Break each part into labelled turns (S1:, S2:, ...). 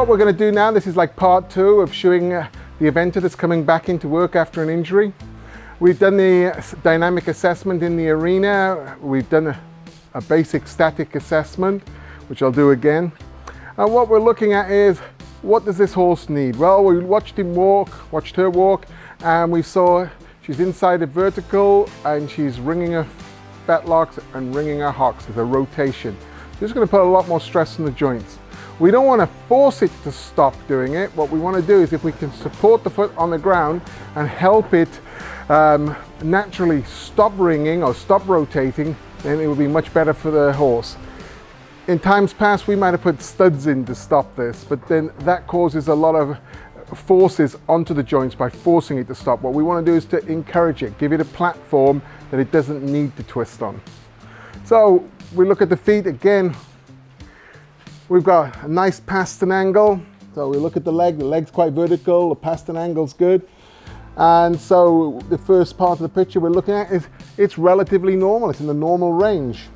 S1: what we're going to do now, this is like part 2 of showing the eventer that's coming back into work after an injury. We've done the dynamic assessment in the arena. We've done a basic static assessment, which I'll do again. And what we're looking at is, what does this horse need? Well, we watched her walk, and we saw she's inside a vertical and she's ringing her fetlocks and ringing her hocks. There's a rotation. This is going to put a lot more stress on the joints. We don't want to force it to stop doing it. What we want to do is, if we can support the foot on the ground and help it naturally stop ringing or stop rotating, then it will be much better for the horse. In times past, we might have put studs in to stop this, but then that causes a lot of forces onto the joints by forcing it to stop. What we want to do is to encourage it, give it a platform that it doesn't need to twist on. So we look at the feet again. We've got a nice pastern angle. So we look at the leg's quite vertical, the pastern angle's good. And so the first part of the picture we're looking at is, it's relatively normal, it's in the normal range.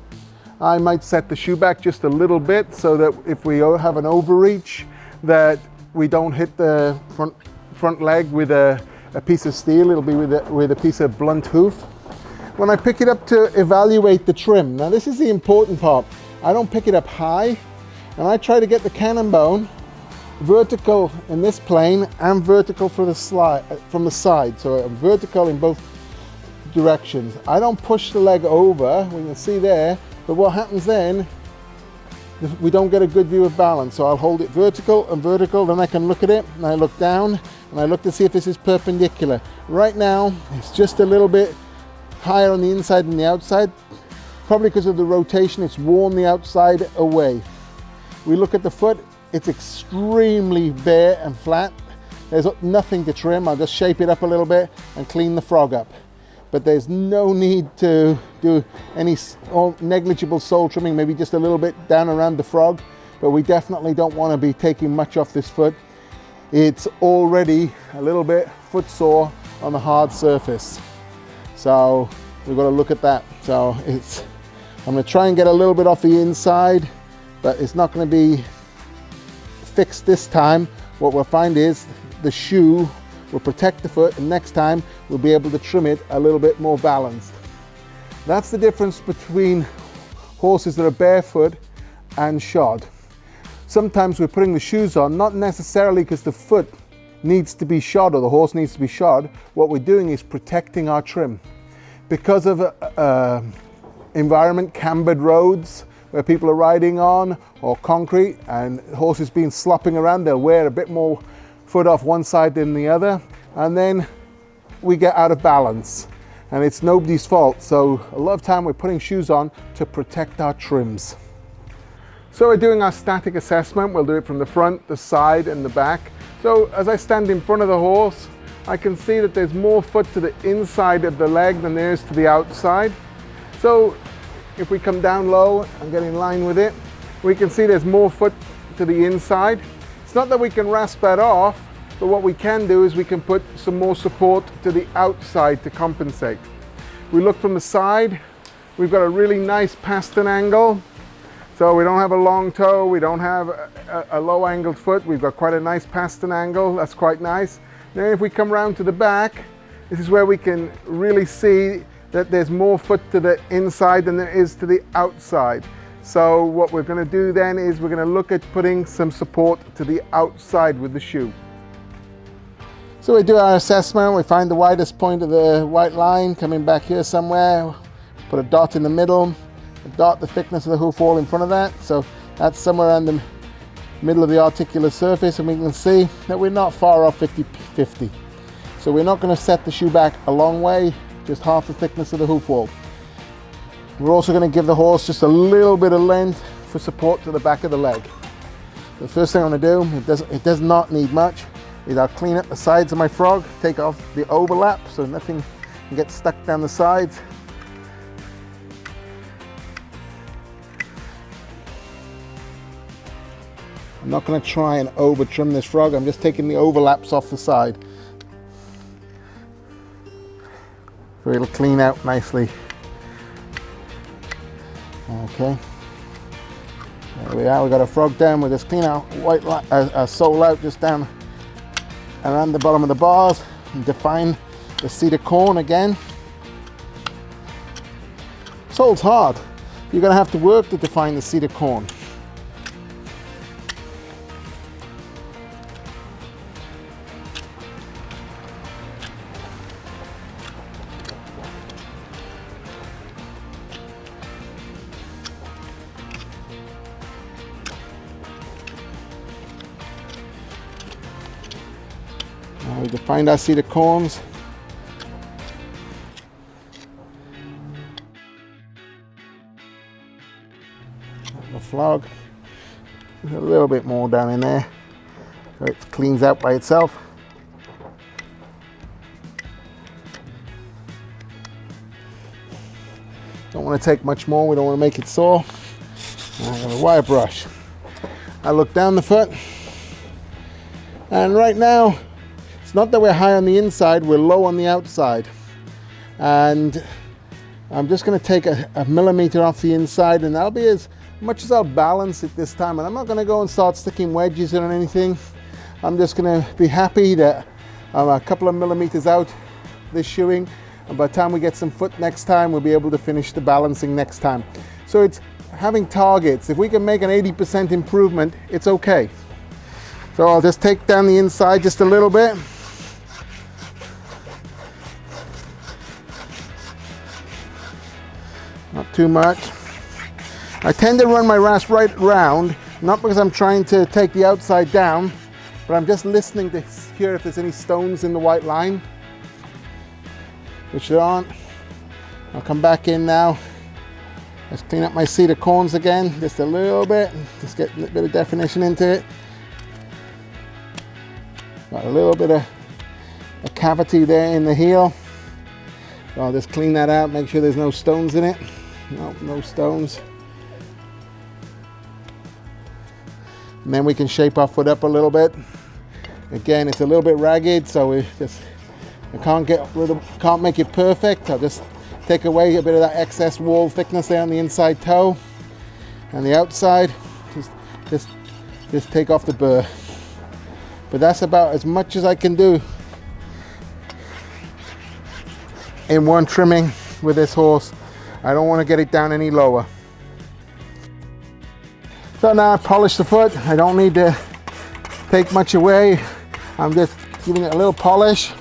S1: I might set the shoe back just a little bit so that if we have an overreach, that we don't hit the front leg with a piece of steel. It'll be with a piece of blunt hoof. When I pick it up to evaluate the trim, now this is the important part. I don't pick it up high, and I try to get the cannon bone vertical in this plane and vertical from the side. So I'm vertical in both directions. I don't push the leg over, we can see there, but what happens then, we don't get a good view of balance. So I'll hold it vertical and vertical, then I can look at it, and I look down, and I look to see if this is perpendicular. Right now, it's just a little bit higher on the inside than the outside. Probably because of the rotation, it's worn the outside away. We look at the foot, it's extremely bare and flat. There's nothing to trim. I'll just shape it up a little bit and clean the frog up. But there's no need to do any negligible sole trimming, maybe just a little bit down around the frog, but we definitely don't want to be taking much off this foot. It's already a little bit footsore on the hard surface. So we've got to look at that. So I'm going to try and get a little bit off the inside, but it's not going to be fixed this time. What we'll find is the shoe will protect the foot, and next time we'll be able to trim it a little bit more balanced. That's the difference between horses that are barefoot and shod. Sometimes we're putting the shoes on, not necessarily because the foot needs to be shod or the horse needs to be shod. What we're doing is protecting our trim. Because of environment, cambered roads where people are riding on, or concrete, and horses being slopping around, they'll wear a bit more foot off one side than the other, and then we get out of balance, and it's nobody's fault. So a lot of time we're putting shoes on to protect our trims. So we're doing our static assessment. We'll do it from the front, the side, and the back. So as I stand in front of the horse, I can see that there's more foot to the inside of the leg than there is to the outside. So if we come down low and get in line with it, we can see there's more foot to the inside. It's not that we can rasp that off, but what we can do is we can put some more support to the outside to compensate. We look from the side, we've got a really nice pastern angle. So we don't have a long toe, we don't have a low angled foot, we've got quite a nice pastern angle, that's quite nice. Then if we come around to the back, this is where we can really see that there's more foot to the inside than there is to the outside. So what we're going to do then is we're going to look at putting some support to the outside with the shoe. So we do our assessment, we find the widest point of the white line coming back here somewhere, put a dot in the middle, dot the thickness of the hoof wall in front of that. So that's somewhere around the middle of the articular surface, and we can see that we're not far off 50-50. So we're not going to set the shoe back a long way, just half the thickness of the hoof wall. We're also going to give the horse just a little bit of length for support to the back of the leg. The first thing I'm going to do, it does not need much, is I'll clean up the sides of my frog, take off the overlap so nothing can get stuck down the sides. I'm not going to try and over trim this frog, I'm just taking the overlaps off the side. So it'll clean out nicely. Okay.
S2: There we are, we got a frog down. We'll just clean our sole out just down around the bottom of the bars and define the cedar cone again. Sole's hard. You're going to have to work to define the cedar cone. Now we defined our cedar cones. The flog. There's a little bit more down in there, so it cleans out by itself. Don't want to take much more, we don't want to make it sore. Now I got a wire brush. I look down the foot, and right now it's not that we're high on the inside, we're low on the outside. And I'm just going to take a millimeter off the inside, and that'll be as much as I'll balance it this time. And I'm not going to go and start sticking wedges or anything. I'm just going to be happy that I'm a couple of millimeters out this shoeing, and by the time we get some foot next time, we'll be able to finish the balancing next time. So it's having targets. If we can make an 80% improvement, it's okay. So I'll just take down the inside just a little bit. Not too much. I tend to run my rasp right round, not because I'm trying to take the outside down, but I'm just listening to hear if there's any stones in the white line, which there aren't. I'll come back in now. Let's clean up my cedar cones again, just a little bit, just get a bit of definition into it. Got a little bit of a cavity there in the heel. So I'll just clean that out, make sure there's no stones in it. No stones. And then we can shape our foot up a little bit. Again, it's a little bit ragged, so I can't make it perfect. I'll just take away a bit of that excess wall thickness there on the inside toe, and the outside, just take off the burr. But that's about as much as I can do in one trimming with this horse. I don't want to get it down any lower. So now I've polished the foot. I don't need to take much away. I'm just giving it a little polish.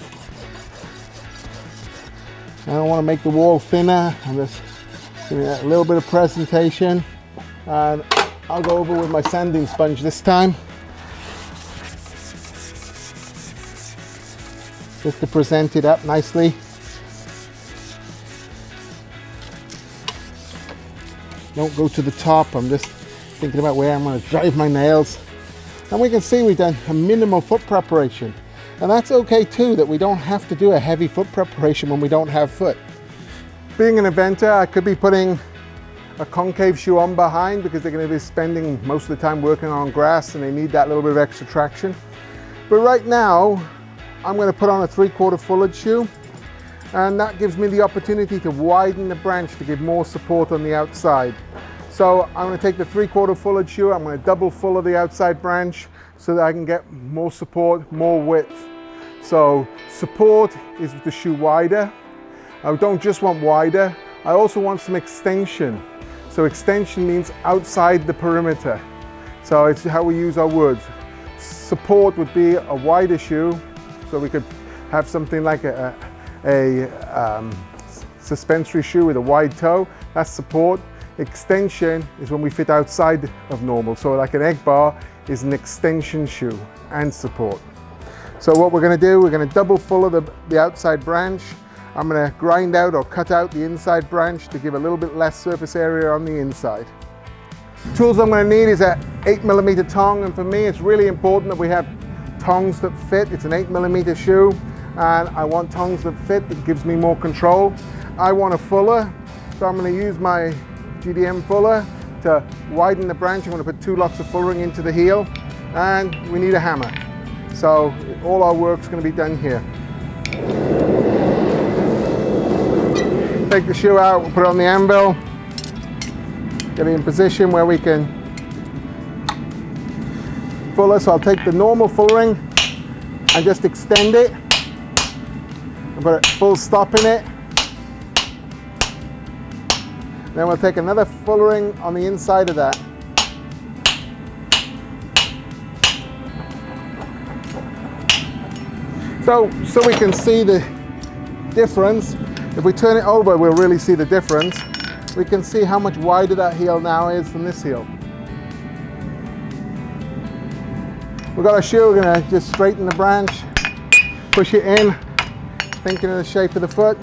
S2: I don't want to make the wall thinner. I'm just giving it a little bit of presentation. And I'll go over with my sanding sponge this time, just to present it up nicely. Don't go to the top. I'm just thinking about where I'm going to drive my nails. And we can see we've done a minimal foot preparation. And that's okay too, that we don't have to do a heavy foot preparation when we don't have foot. Being an eventer, I could be putting a concave shoe on behind because they're going to be spending most of the time working on grass and they need that little bit of extra traction. But right now, I'm going to put on a 3/4 fulled shoe, and that gives me the opportunity to widen the branch to give more support on the outside. So I'm going to take the 3/4 fulled shoe, I'm going to double full of the outside branch so that I can get more support, more width. So support is the shoe wider. I don't just want wider, I also want some extension. So extension means outside the perimeter. So it's how we use our words. Support would be a wider shoe, so we could have something like a suspensory shoe with a wide toe. That's support. Extension is when we fit outside of normal. So like an egg bar is an extension shoe and support. So what we're going to do, we're going to double full of the outside branch. I'm going to grind out or cut out the inside branch to give a little bit less surface area on the inside. Tools I'm going to need is an 8mm tong, and for me it's really important that we have tongs that fit. It's an 8mm shoe and I want tongs that fit, that gives me more control. I want a fuller, so I'm going to use my GDM fuller to widen the branch. I'm going to put 2 lots of fullering into the heel, and we need a hammer. So all our work's going to be done here. Take the shoe out, we'll put it on the anvil, get it in position where we can fuller, so I'll take the normal fullering and just extend it and put a full stop in it. Then we'll take another fullering on the inside of that. So we can see the difference. If we turn it over, we'll really see the difference. We can see how much wider that heel now is than this heel. We've got our shoe, we're going to just straighten the branch, push it in, thinking of the shape of the foot.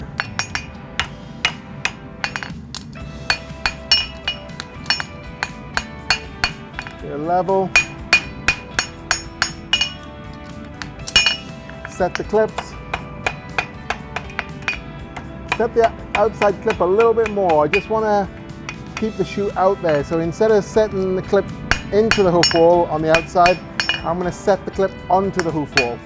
S2: Get it level. Set the clips. Set the outside clip a little bit more. I just want to keep the shoe out there. So instead of setting the clip into the hoof wall on the outside, I'm going to set the clip onto the hoof wall.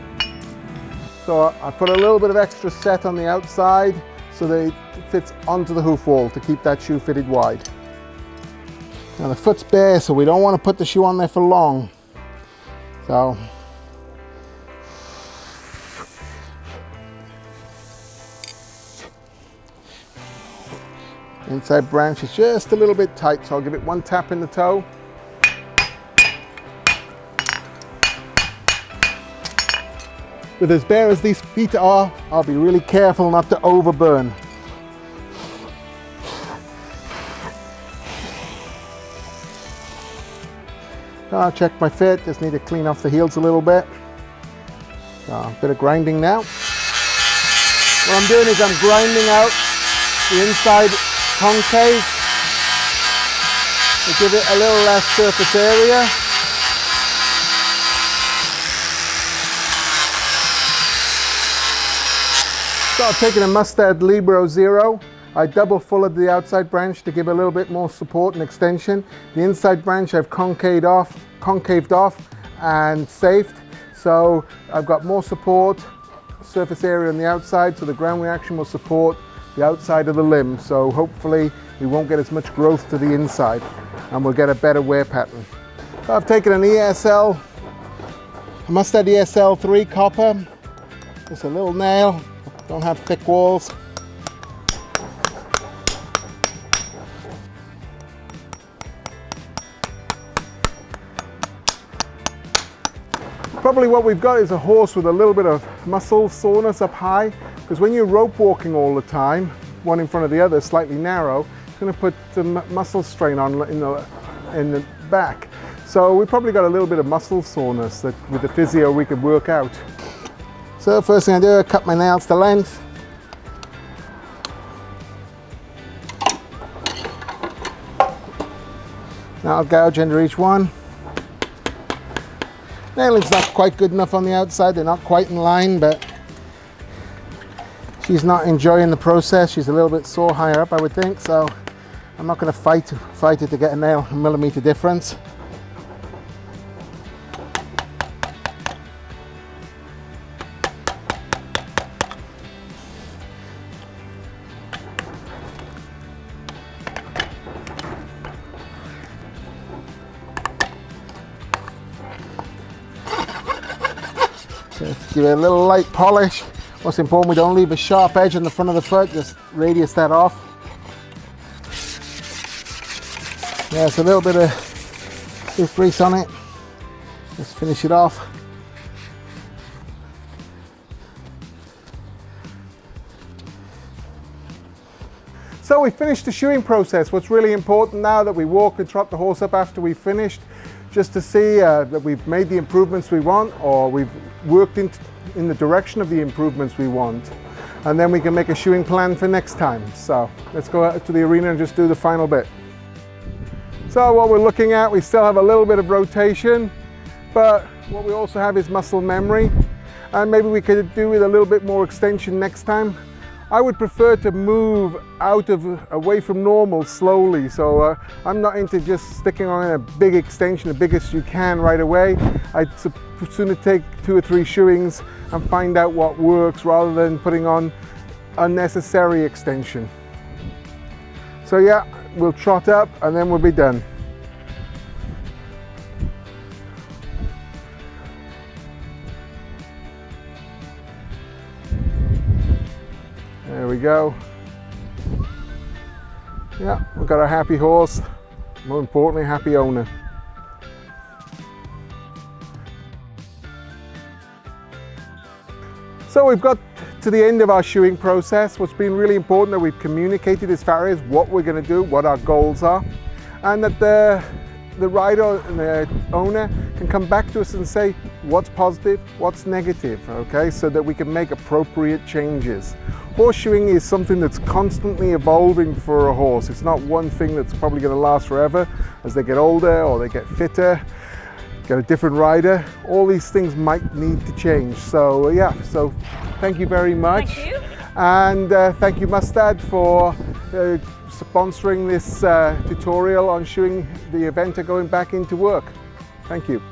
S2: So I put a little bit of extra set on the outside so that it fits onto the hoof wall to keep that shoe fitted wide. Now the foot's bare, so we don't want to put the shoe on there for long. So inside branch is just a little bit tight, so I'll give it one tap in the toe. With as bare as these feet are, I'll be really careful not to overburn. I'll check my fit, just need to clean off the heels a little bit. So a bit of grinding now. What I'm doing is I'm grinding out the inside concave to give it a little less surface area. So I've taken a Mustad Libero Zero. I double fullered the outside branch to give a little bit more support and extension. The inside branch I've concaved off and safed. So I've got more support, surface area on the outside, so the ground reaction will support the outside of the limb. So hopefully we won't get as much growth to the inside and we'll get a better wear pattern. So I've taken an ESL, a Mustad ESL 3 copper, just a little nail, don't have thick walls. Probably what we've got is a horse with a little bit of muscle soreness up high, because when you're rope walking all the time, one in front of the other, slightly narrow, it's going to put some muscle strain on in the back. So we probably got a little bit of muscle soreness that with the physio we could work out. So first thing I do, I cut my nails to length. Now I'll gouge under each one. Nailing's not quite good enough on the outside, they're not quite in line, but she's not enjoying the process. She's a little bit sore higher up, I would think, so I'm not going to fight it to get a nail a millimeter difference. Just give it a little light polish. What's important, we don't leave a sharp edge on the front of the foot, just radius that off. Yeah, it's a little bit of stiff grease on it. Just finish it off. So we finished the shoeing process. What's really important now that we walk and trot the horse up after we've finished, just to see that we've made the improvements we want, or we've worked in the direction of the improvements we want, and then we can make a shoeing plan for next time. So let's go out to the arena and just do the final bit. So what we're looking at, we still have a little bit of rotation, but what we also have is muscle memory, and maybe we could do with a little bit more extension next time. I would prefer to move away from normal slowly, so I'm not into just sticking on a big extension, the biggest you can right away. I'd sooner take 2 or 3 shoeings and find out what works rather than putting on unnecessary extension. So yeah, we'll trot up and then we'll be done.
S1: There we go. Yeah, we've got a happy horse, more importantly, happy owner. So we've got to the end of our shoeing process. What's been really important that we've communicated as far as what we're going to do, what our goals are, and that the rider and the owner can come back to us and say what's positive, what's negative, okay, so that we can make appropriate changes. Horseshoeing is something that's constantly evolving for a horse. It's not one thing that's probably going to last forever. As they get older or they get fitter, get a different rider, all these things might need to change. So yeah, so thank you very much.
S3: Thank you.
S1: And thank you Mustad for sponsoring this tutorial on shoeing the event going back into work. Thank you.